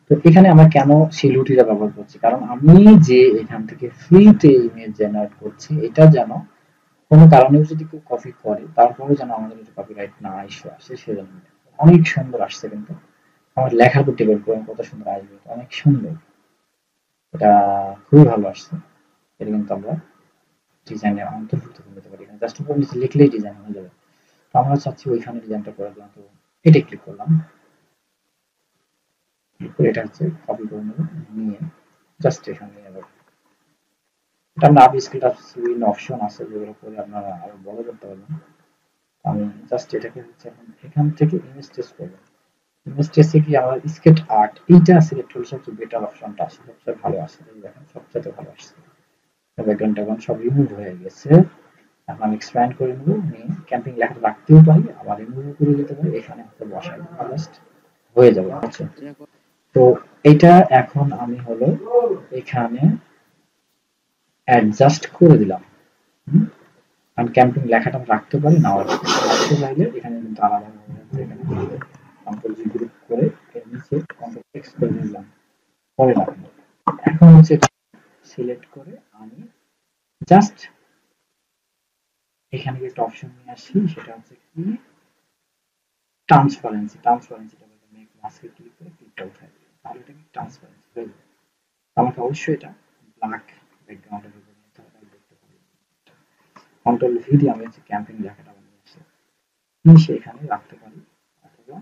তো এখানে আমরা কেন সিকিউরিটিটা ব্যবহার করছি, কারণ আমি যে এখান থেকে ফ্রিতে ইমেজ জেনারেট করছি এটা যেন কোনো কারণেও যদি কেউ কপি করে তারপরে যেন আমাদের কপিরাইট না ইস্যু আসে সেজন্য। অনেক সুন্দর আসছে কিন্তু আমার লেখার প্রতি কত সুন্দর আসবে, অনেক সুন্দর, এটা খুবই ভালো আসছে। এটা কিন্তু আমরা ডিজাইনে অন্তর্ভুক্ত করে দিতে পারি। এখানে জাস্ট উপর নিচে লিখলেই ডিজাইন হয়ে যাবে। তো আমরা চাচ্ছি ওইখানে ডিজাইনটা করে দিলাম, তো এটা ক্লিক করলাম, এরপর এটা হচ্ছে কপি করে নেব, নিয়ে জাস্ট এখানে নিয়ে যাবো। এটা আমরা আপ স্ক্রিন টাচ বিভিন্ন অপশন আছে যেগুলো করে আপনারা আরো বড় করতে পারবেন। আমি জাস্ট এটাকে হচ্ছে এখন এখান থেকে ইমেজ টেস্ট করব। ইমেজ টেস্টে কি আমার স্কেচ আর্ট এইটা সিলেক্ট করলে সবচেয়ে বেটার অপশনটা আসে, সবচেয়ে ভালো আসে। এই দেখেন সবচেয়ে ভালো আসছে, ব্যাকগ্রাউন্ডটা এখন সব রিমুভ হয়ে গেছে। এখন আমি এক্সপ্যান্ড করে নেব, নিয়ে ক্যাম্পিং লেখাটা রাখতেও পারি, আবার রিমুভ করে দিতে পারি, এখানে হচ্ছে বসাই জাস্ট হয়ে যাবে। আচ্ছা, তো এটা এখন আমি হলো এখানে অ্যাডজাস্ট করে দিলাম। আমি ক্যাম্পিং লেখাটা রাখতে পারি, নাও রাখতে চাইলে এখানে কিন্তু আলাদা হয়ে যাচ্ছে। এখানে কন্ট্রোল জি গ্রুপ করে এর নিচে কন্ট্রোল এক্স করে দিলাম, পরে রাখবো। এখন হচ্ছে সিলেক্ট করে আমি জাস্ট এখানে একটা অপশন নিয়ে আসি, সেটা হচ্ছে কি ট্রান্সপারেন্সিটা বলে মেক মাস্কে ক্লিক করে ক্লিকটা উঠাই দিই, তাহলে এটা কি ট্রান্সপারেন্সি হয়ে যাবে। আমাকে অবশ্যই এটা ব্ল্যাক ব্যাকগ্রাউন্ডের উপর নিতে হবে, দেখতে পারি। কন্ট্রোল ভি দিয়ে আমি হচ্ছে ক্যাম্পিং লেখাটা বানিয়ে আসি, নিচে এখানে রাখতে পারি, অথবা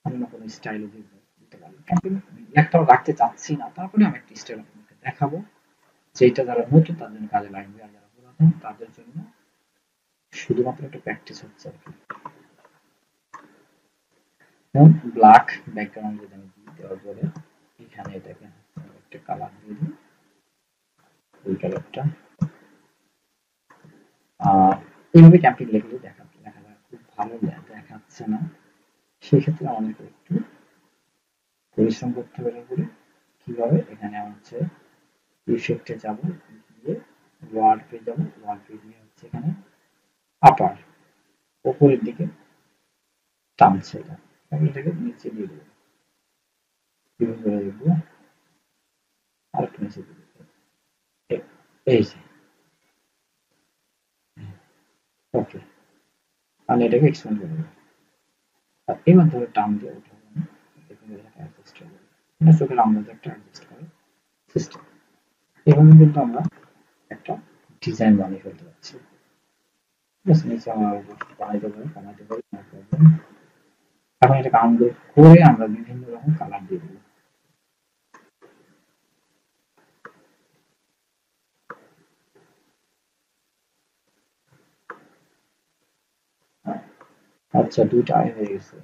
অন্য কোনো স্টাইলে দিতে পারি। ক্যাম্পিং লেখাটাও রাখতে চাচ্ছি না, তারপরে আমি একটা স্টাইল আপনাকে দেখাবো, যেটা যারা নতুন তাদের জন্য কাজে লাগবে, আর যারা পুরাতন তাদের জন্য শুধুমাত্র একটা প্র্যাকটিস হচ্ছে আর কি। ব্ল্যাক ব্যাকগ্রাউন্ড যদি আমি দেওয়ার পরে এখানে এটাকে একটা কালার দিয়ে দিই, এই কালারটা। এইভাবে ক্যাম্পিং লেখলে লেখাটা খুব ভালো দেখাচ্ছে না, সেক্ষেত্রে আমাদেরকে একটু পরিশ্রম করতে হবে। করে কিভাবে, এখানে হচ্ছে ইফেক্টে যাব, গিয়ে ওয়ার্ড পে যাব, ওয়ার্ড পে দিয়ে হচ্ছে এখানে আপার উপরের দিকে টানছে, এটা আমি এটাকে নিচে দিয়ে দেবো, বিভিন্ন করে দেবো, আর একটু নিচে দিয়ে দেবো, এই যে ওকে। আমি এটাকে এক্সপ্যান্ড করে দেবো, আর এই মাধ্যমে টান দিয়ে উঠাবো, অ্যাডজাস্ট করবো, চোখের আন্দাজে একটা অ্যাডজাস্ট করে সিস্টেম। এভাবে কিন্তু আমরা একটা ডিজাইন বানিয়ে ফেলতে পারছি। ঠিক আছে, নিচে আমরা বানাইতে পারি, কমাইতে পারি। এখন এটাকে আনডু করে আমরা বিভিন্ন রকম কালার দিয়ে দেবো। আচ্ছা, দুইটা আই হয়ে গেছে,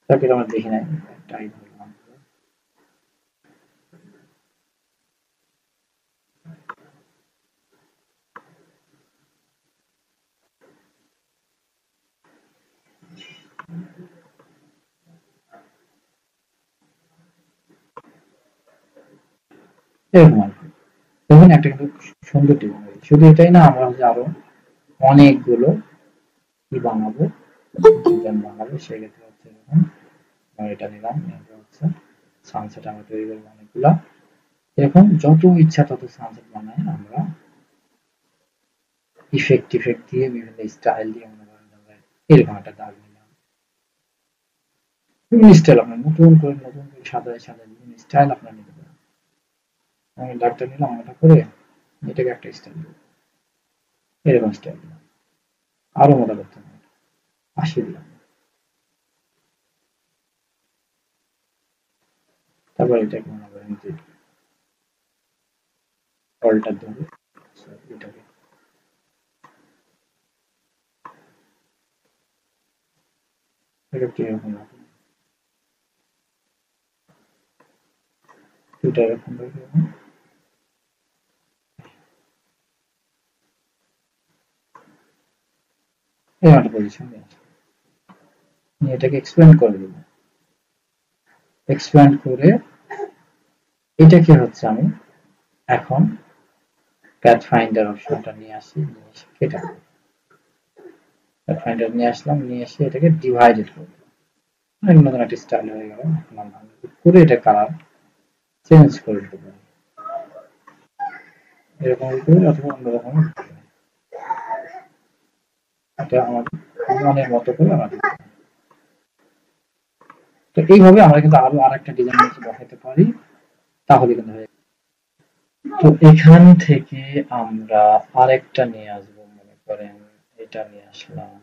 তাকে আমরা দেখি নাই, একটা আই ধরলাম। এরকম আর কি, দেখুন একটা কিন্তু সুন্দর ডিজাইন হয়েছে। শুধু এটাই না, আমরা হচ্ছে আরো অনেকগুলো কি বানাবো, ডিজাইন বানাবো। সেক্ষেত্রে হচ্ছে এরকম এটা নিলাম, এটা হচ্ছে সানসেট আমরা তৈরি করবো অনেকগুলা। এরকম যত ইচ্ছা তত সানসেট বানাই আমরা, ইফেক্ট দিয়ে বিভিন্ন স্টাইল দিয়ে মনে করেন আমরা এরকম একটা দাগ নিলাম। বিভিন্ন স্টাইল আপনার নতুন করে সাজায় বিভিন্ন স্টাইল আপনার নিতে পারেন। আমি দাগটা নিলাম, এটা করে এটাকে একটা স্টাইল দেবো, এরকম স্টাইল দিলাম, আরো মোটা করতে হবে, 80 দিলাম। তারপর এটাকে মনে করেন যে অল্টার ধরে এটাকে এরকম রাখুন, দুইটা এরকম রেখে এই একটা পজিশন নিয়ে আসবো, নিয়ে এটাকে এক্সপ্যান্ড করে দেবো। এক্সপ্যান্ড করে এটাকে হচ্ছে আমি এখন প্যাথ ফাইন্ডার অপশনটা নিয়ে আসি, নিয়ে এসে কেটে দেবো। প্যাথ ফাইন্ডার নিয়ে আসলাম, নিয়ে এসে এটাকে ডিভাইডেড করবো, নতুন একটা স্টাইল হয়ে গেল। এখন আমরা করে এটা কালার চেঞ্জ করে দিতে পারি, এরকম করে অথবা অন্যরকম। এটা আমাদের মনের মতো করে আমরা দিতে পারি। তো এইভাবে আমরা কিন্তু আরো আরেকটা ডিজাইন বসাতে পারি, তাহলে কিন্তু তো এখান থেকে আমরা আরেকটা নিয়ে আসবো, মনে করেন এটা নিয়ে আসলাম,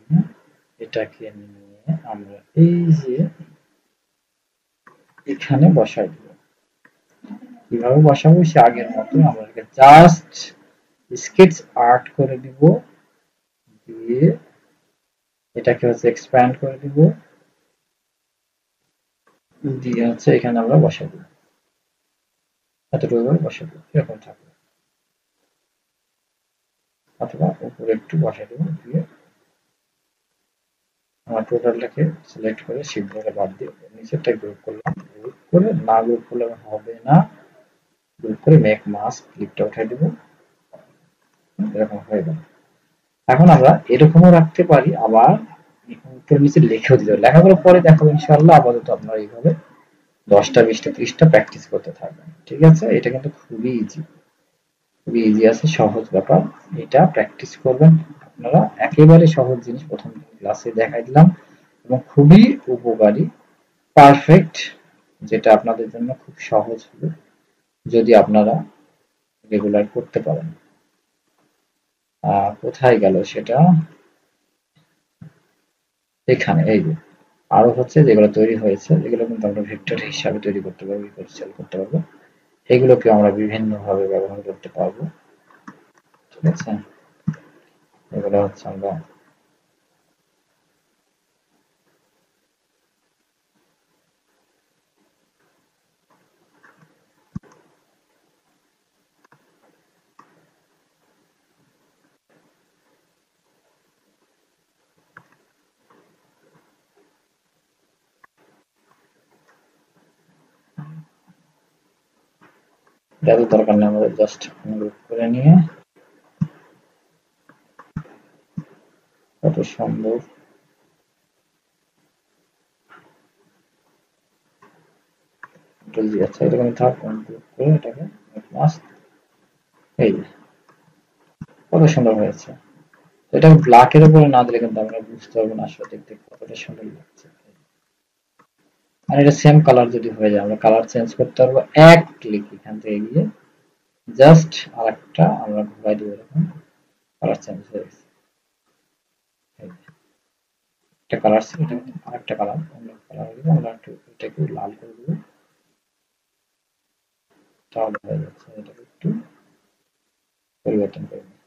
এটাকে নিয়ে আমরা এই যে এখানে বসাই দিব। কিভাবে বসাবো সে আগের মতো, আমরা জাস্ট স্কেচ আর্ট করে দিব, দিয়ে এটাকে হচ্ছে এক্সপ্যান্ড করে দিব, দিয়ে হচ্ছে এখানে আমরা বসাই দিব, এতটুকু করে বসাই দিব, এরকম থাকবে। অথবা উপরে একটু বসাই দিব, দিয়ে আমার টোটালটাকে সিলেক্ট করে শিফট ধরে বাদ দিয়ে নিচেরটা গ্রুপ করলাম, গ্রুপ করে না গ্রুপ করলে হবে না, গ্রুপ করে মেক মাস্ক ক্লিকটা উঠাই দিব, এরকম হয়ে গেল। এখন আমরা এরকমও রাখতে পারি, আবার উপর নিচে লিখেও দিতে পারি। লেখাগুলো পরে দেখাবো ইনশাআল্লাহ। আপাতত আপনারা এইভাবে 10টা 20টা 30টা প্র্যাকটিস করতে থাকবেন, ঠিক আছে? এটা কিন্তু খুবই ইজি, খুবই ইজি আছে, সহজ ব্যাপার। এটা প্র্যাকটিস করবেন আপনারা, একেবারে সহজ জিনিস প্রথম ক্লাসে দেখাই দিলাম এবং খুবই উপকারী, পারফেক্ট, যেটা আপনাদের জন্য খুব সহজ হবে যদি আপনারা রেগুলার করতে পারেন। কোথায় গেল সেটা, এখানে এই যে আরো হচ্ছে যেগুলো তৈরি হয়েছে, এগুলো কিন্তু আমরা ভেক্টর হিসাবে তৈরি করতে পারবো, সেল করতে পারবো, এগুলোকে আমরা বিভিন্ন ভাবে ব্যবহার করতে পারবো, ঠিক আছে? এগুলো হচ্ছে আমরা যাদের দরকার নেই আমাদের জাস্ট গ্রুপ করে নিয়ে কত সুন্দর আচ্ছা এরকম থাক, গ্রুপ করে এটাকে মাস্ক, এই যে কত সুন্দর হয়েছে। এটা ব্ল্যাকের উপরে না দিলে কিন্তু আমরা বুঝতে পারবো না আসলে দেখতে কতটা সুন্দর লাগছে। আর এটা সেম কালার যদি হয়ে যায় আমরা কালার চেঞ্জ করতে পারবো এক ক্লিক, এখান থেকে গিয়ে জাস্ট আরেকটা আমরা ঘুরাই দিব, এরকম কালার চেঞ্জ হয়ে গেছে। একটা কালার ছিল, এটা আরেকটা কালার, অন্য কালার হয়ে গেছে, আমরা একটু এটাকে লাল করে দেবো, তাহলে হয়ে যাচ্ছে। এটাকে একটু পরিবর্তন করে দিই,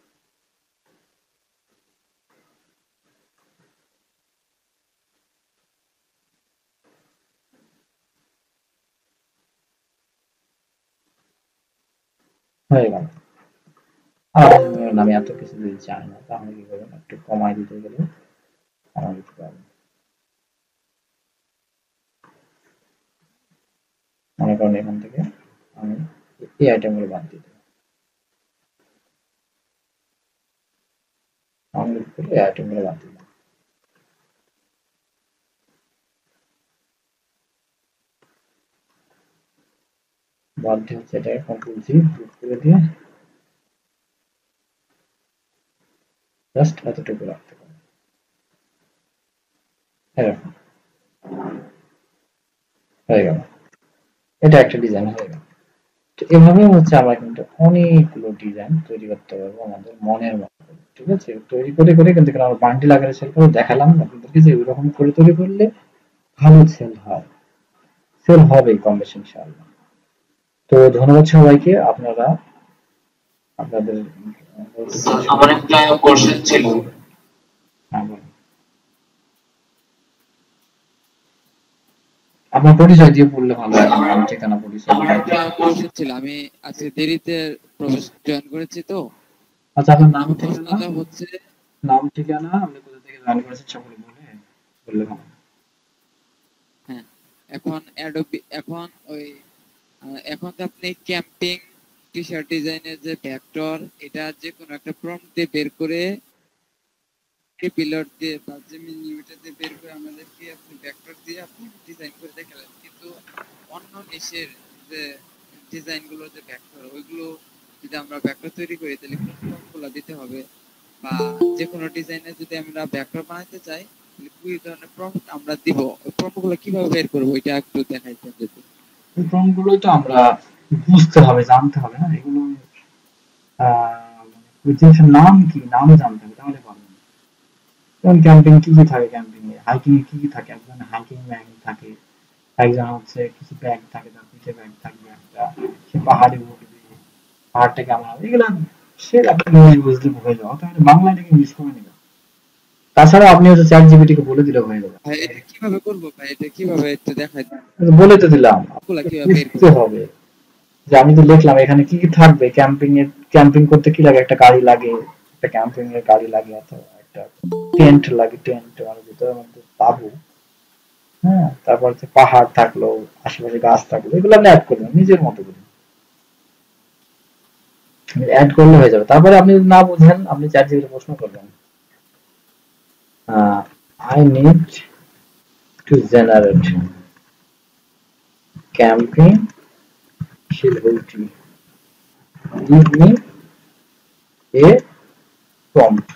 হয়ে গেল। আর আমি এত কিছু যদি চাই না তাহলে কি করবেন, একটু কমাই দিতে গেলে কমাই দিতে পারবেন। মনে করেন এখান থেকে আমি এই আইটেমগুলো বাদ দিতে, আমি এই আইটেমগুলো বাদ দিলাম, বাদ দিয়ে হচ্ছে এটাকে কন্ট্রোল জি গ্রুপ করে দিয়ে জাস্ট এতটুকু রাখতে পারবেন, এরকম হয়ে গেল। এটা একটা ডিজাইন হয়ে গেল। তো এভাবে হচ্ছে আমরা কিন্তু অনেকগুলো ডিজাইন তৈরি করতে পারবো আমাদের মনের মতো, ঠিক আছে? তৈরি করে করে কিন্তু আমরা বান্ডিল আকারে সেল করে দেখালাম আপনাদেরকে যে এরকম করে তৈরি করলে ভালো সেল হয়, সেল হবে কম বেশি ইনশাআল্লাহ। তো ধন্যবাদ সবাইকে। আপনারা আপনাদের আমার একটা কোশ্চেন ছিল। হ্যাঁ বলুন। আপনার পরিচয় দিয়ে বললে ভালো হয়, নাম ঠিকানা পরিচয়। আমার একটা কোশ্চেন ছিল, আমি আজকে দেরিতে প্রবেশ জয়েন করেছি তো। আচ্ছা আপনার নাম ঠিকানা, প্রশ্নটা হচ্ছে, নাম ঠিকানা আপনি কোথা থেকে জয়েন করেছেন সকলে বললে ভালো। হ্যাঁ, এখন অ্যাডোবি, এখন ওই এখন তো আপনি ক্যাম্পিং টি শার্ট ডিজাইনের যে ভেক্টর, এটা যে কোনো একটা প্রম্পট দিয়ে বের করে পিলার দিয়ে বা যে মিলিমিটার দিয়ে বের করে আমাদেরকে আপনি ভেক্টর দিয়ে আপনি ডিজাইন করে দেখালেন, কিন্তু অন্য নিশের যে ডিজাইন গুলো যে ভেক্টর, ওইগুলো যদি আমরা ভেক্টর তৈরি করি তাহলে কোন প্রম্পটগুলো দিতে হবে, বা যে কোনো ডিজাইনে যদি আমরা ভেক্টর বানাতে চাই তাহলে কি ধরনের প্রম্পট আমরা দিব, ওই প্রম্পটগুলো কিভাবে বের করব এটা একটু দেখাইতেন যদি। এই ফর্মগুলো তো আমরা বুঝতে হবে, জানতে হবে, না এগুলো ওই জিনিসের নাম কি, নাম জানতে হবে, তাহলে পারবেন। যেমন ক্যাম্পিং কি কি থাকে, ক্যাম্পিং এ হাইকিং এ কি কি থাকে, একজন হাইকিং ব্যাগ থাকে, একজন হচ্ছে কিছু ব্যাগ থাকে, তার পিঠে ব্যাগ থাকবে একটা, সে পাহাড়ে উঠবে, পাহাড়টা কেমন হবে, এগুলো সে আপনি ইংলিশ বুঝলে হয়ে যাবে, তাহলে বাংলা এটাকে ইংলিশ করে নেবেন। তাছাড়া আপনি হচ্ছে চ্যাট জিপিটি কে বলে দিলে হয়ে যাবে। ভাই এটা কিভাবে করবো ভাই, এটা কিভাবে একটু দেখাই, বলে তো দিলাম, গুলা কিভাবে বের লিখতে করবো? হবে যে আমি তো লিখলাম এখানে কি কি থাকবে, ক্যাম্পিং এর, ক্যাম্পিং করতে কি লাগে, একটা গাড়ি লাগে, একটা ক্যাম্পিং এর গাড়ি লাগে, অথবা একটা টেন্ট লাগে, টেন্ট মানে ভিতরের মধ্যে তাঁবু, হ্যাঁ, তারপর হচ্ছে পাহাড় থাকলো, আশেপাশে গাছ থাকলো, এগুলো আপনি অ্যাড করবেন নিজের মতো করে, অ্যাড করলে হয়ে যাবে। তারপরে আপনি যদি না বুঝেন আপনি চ্যাট জিপিটি প্রশ্ন করবেন, I need to generate camping silhouette, give me a prompt।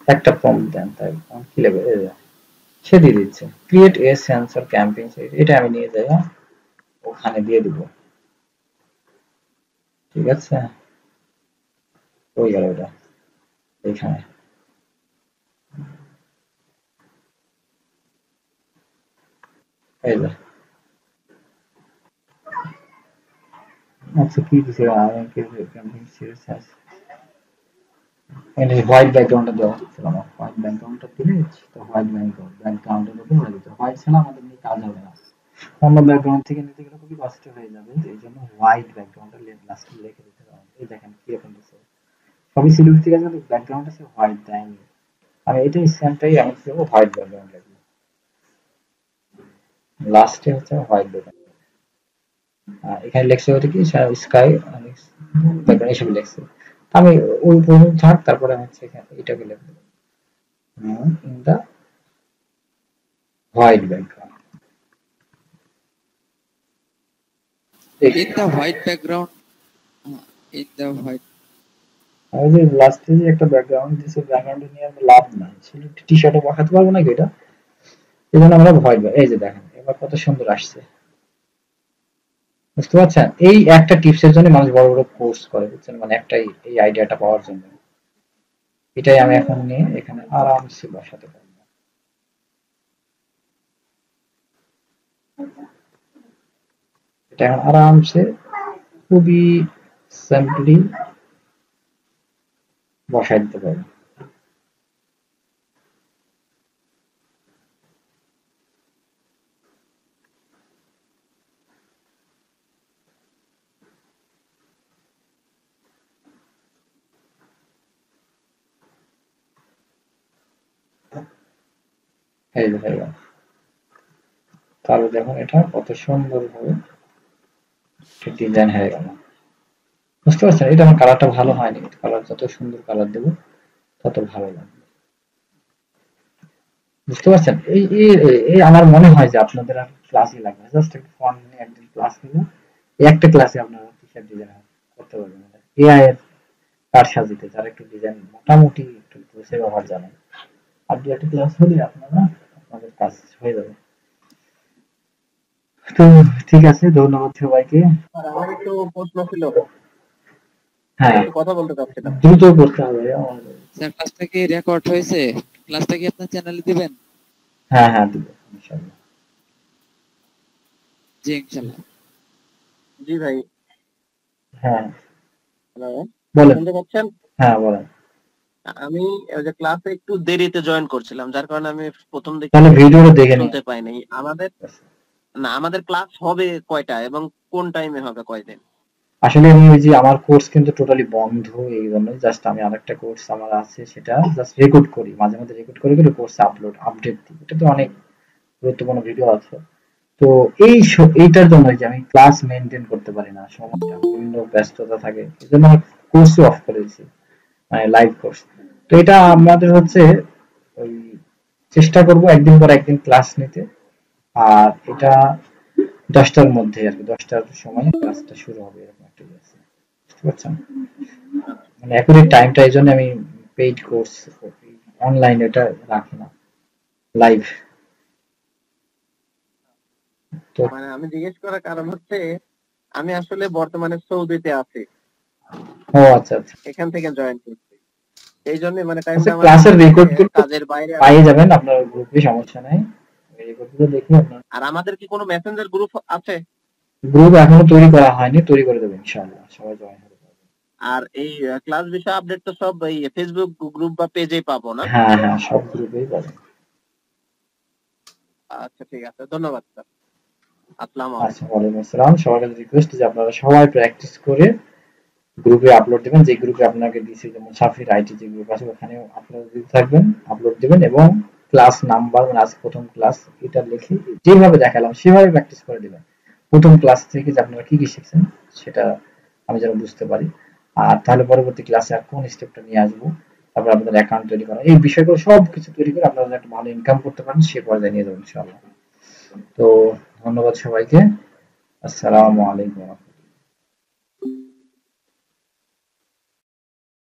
একটা প্রম্পট দেন, তাই কি লাগবে, এই যে, সে দিয়ে দিচ্ছে ক্রিয়েট এ সেন্সর ক্যাম্পিং, এটা আমি নিয়ে যাই, ওখানে দিয়ে দিব, ঠিক আছে, ওই গেল ওটা এখানে, এই যে, আচ্ছা কি দিছে, আমি ক্যাম্পিং সিরিজ আছে, এটা হোয়াইট ব্যাকগ্রাউন্ডটা দেওয়া হচ্ছে, আমার হোয়াইট ব্যাকগ্রাউন্ডটা দিলে তো হোয়াইট ব্যাকগ্রাউন্ডের উপর হয়ে যেত, হোয়াইট ছাড়া আমাদের নিয়ে কাজ হবে না, অন্য ব্যাকগ্রাউন্ড থেকে নিতে গেলে খুবই কষ্ট হয়ে যাবে, এই জন্য হোয়াইট ব্যাকগ্রাউন্ডটা লাস্টে লিখে দিতে হবে। এই দেখেন কি রকম দিচ্ছে, সবই সিলেক্ট ঠিক আছে, কিন্তু ব্যাকগ্রাউন্ড আছে হোয়াইট দেয়নি, আমি এটাই সেমটাই আমি কি করবো, হোয়াইট ব্যাকগ্রাউন্ড লিখবো, লাস্টে হচ্ছে হোয়াইট ব্যাকগ্রাউন্ড, এখানে লেখছে হচ্ছে কি স্কাই ব্যাকগ্রাউন্ড এসব লেখছে, আমি ওই পর্যন্ত থাক, তারপরে আমি হচ্ছে এখানে এটাকে লিখবো in the white background, in the white background, in the white, আমি যে লাস্টে যে একটা ব্যাকগ্রাউন্ড দিছে, ব্যাকগ্রাউন্ড নিয়ে আমরা লাভ নাই, সেটা টি শার্টে বসাতে পারবো নাকি এটা, এই জন্য আমরা হোয়াইট, এই যে দেখেন এবার কত সুন্দর আসছে, বুঝতে পারছেন, এই একটা টিপসের জন্য মানুষ বড় বড় কোর্স করে, বুঝছেন, মানে একটাই এই আইডিয়াটা পাওয়ার জন্য, এটাই আমি এখন নিয়ে এখানে আরামসে বসাতে পারবো, এটা এখন আরামসে খুবই সিম্পলি বসাই দিতে পারবো। এই যে হয়ে গেল, তাহলে দেখুন এটা কত সুন্দর ভাবে ডিজাইন হয়ে গেল, বুঝতে পারছেন, এটা আমার কালারটা ভালো হয়নি, কালার যত সুন্দর কালার দেবো তত ভালো লাগবে, বুঝতে পারছেন, এই এই এই আমার মনে হয় যে আপনাদের আর ক্লাসই লাগবে না, জাস্ট একটা ফন্ট নিয়ে একদিন ক্লাস নিলে এই একটা ক্লাসে আপনারা টি শার্ট ডিজাইন করতে পারবেন, এআই এর কারসাজিতে যারা একটু ডিজাইন মোটামুটি একটু বুঝে ব্যবহার জানেন, আর দু একটা ক্লাস হলে আপনারা আপনাদের কাজ হয়ে যাবে। তো ঠিক আছে, ধন্যবাদ সবাইকে। আর আমার একটু প্রশ্ন ছিল, হ্যাঁ, একটু কথা বলতে চাচ্ছিলাম। দ্রুত করতে হবে আমাদের। স্যার ক্লাসটা কি রেকর্ড হয়েছে? ক্লাসটা কি আপনার চ্যানেলে দিবেন? হ্যাঁ হ্যাঁ দিব ইনশাআল্লাহ। জি ইনশাআল্লাহ। জি ভাই, হ্যাঁ হ্যালো, বলেন। শুনতে পাচ্ছেন? হ্যাঁ বলেন। আমি ওই যে ক্লাসে একটু দেরিতে জয়েন করছিলাম, যার কারণে আমি প্রথম দিকে তাহলে ভিডিওটা দেখে নিন। শুনতে পাইনি। আমাদের ক্লাস হবে কয়টা এবং কোন টাইমে হবে, কয়দিন? আসলে আমি ওই যে আমার কোর্স কিন্তু টোটালি বন্ধ, এই জন্য জাস্ট আমি আরেকটা কোর্স আমার আছে, সেটা জাস্ট রেকর্ড করি, মাঝে মাঝে রেকর্ড করে করে কোর্স আপডেট দিই, এটা তো অনেক গুরুত্বপূর্ণ ভিডিও আছে। তো এইটার জন্য যে আমি ক্লাস মেনটেন করতে পারি না, সময়টা বিভিন্ন ব্যস্ততা থাকে, এই জন্য আমি কোর্সই অফ করে দিয়েছি, মানে লাইভ কোর্স। তো এটা আমাদের হচ্ছে ওই চেষ্টা করব একদিন পর একদিন ক্লাস নিতে, আর এটা 10টার মধ্যে আর কি, 10টার সময় ক্লাসটা শুরু হবে, এরকম একটা ইয়ে আছে, বুঝতে পারছেন, মানে অ্যাকুরেট টাইমটা, এই জন্য আমি পেইড কোর্স অনলাইন এটা রাখি না, লাইভ। তো মানে আমি জিজ্ঞেস করার কারণ হচ্ছে আমি আসলে বর্তমানে সৌদিতে আছি, ও আচ্ছা আচ্ছা। এখান থেকে জয়েন করছি, এই জন্য মানে টাইমটা আচ্ছা, আমার ক্লাসের রেকর্ড গুলো কাজের বাইরে পাইয়ে যাবেন আপনার গ্রুপে, সমস্যা নাই। রেকর্ড গুলো দেখে আপনার আর আমাদের কি কোনো মেসেঞ্জার গ্রুপ আছে? গ্রুপ এখনো তৈরি করা হয়নি, তৈরি করে দেবেন ইনশাআল্লাহ, সবাই জয়েন হবে। আর এই ক্লাস বিষয় আপডেট তো সব এই ফেসবুক গ্রুপ বা পেজে পাবো না? হ্যাঁ হ্যাঁ, সব গ্রুপেই পাবেন। আচ্ছা ঠিক আছে, ধন্যবাদ স্যার। আসসালামু আচ্ছা, আলাইকুম। ওয়ালাইকুম আসসালাম। সবার কাছে রিকোয়েস্ট যে আপনারা সবাই প্র্যাকটিস করে গ্রুপে আপলোড দিবেন, যে গ্রুপে আপনাকে দিয়েছি, যেমন সাফির আইটি যে গ্রুপ আছে ওখানে আপলোড দিতে থাকবেন, আপলোড দিবেন এবং ক্লাস নাম্বার মানে আজ প্রথম ক্লাস এটা লিখে যেভাবে দেখালাম সেভাবে প্র্যাকটিস করে দিবেন। প্রথম ক্লাস থেকে যে আপনারা কি কি শিখছেন সেটা আমি যেন বুঝতে পারি। আর তাহলে পরবর্তী ক্লাসে আর কোন স্টেপটা নিয়ে আসবো, তারপর আপনাদের অ্যাকাউন্ট তৈরি করা, এই বিষয়গুলো সব কিছু তৈরি করে আপনারা একটা ভালো ইনকাম করতে পারেন সে পর্যায়ে নিয়ে যাবেন ইনশাআল্লাহ। তো ধন্যবাদ সবাইকে। আসসালামু আলাইকুম।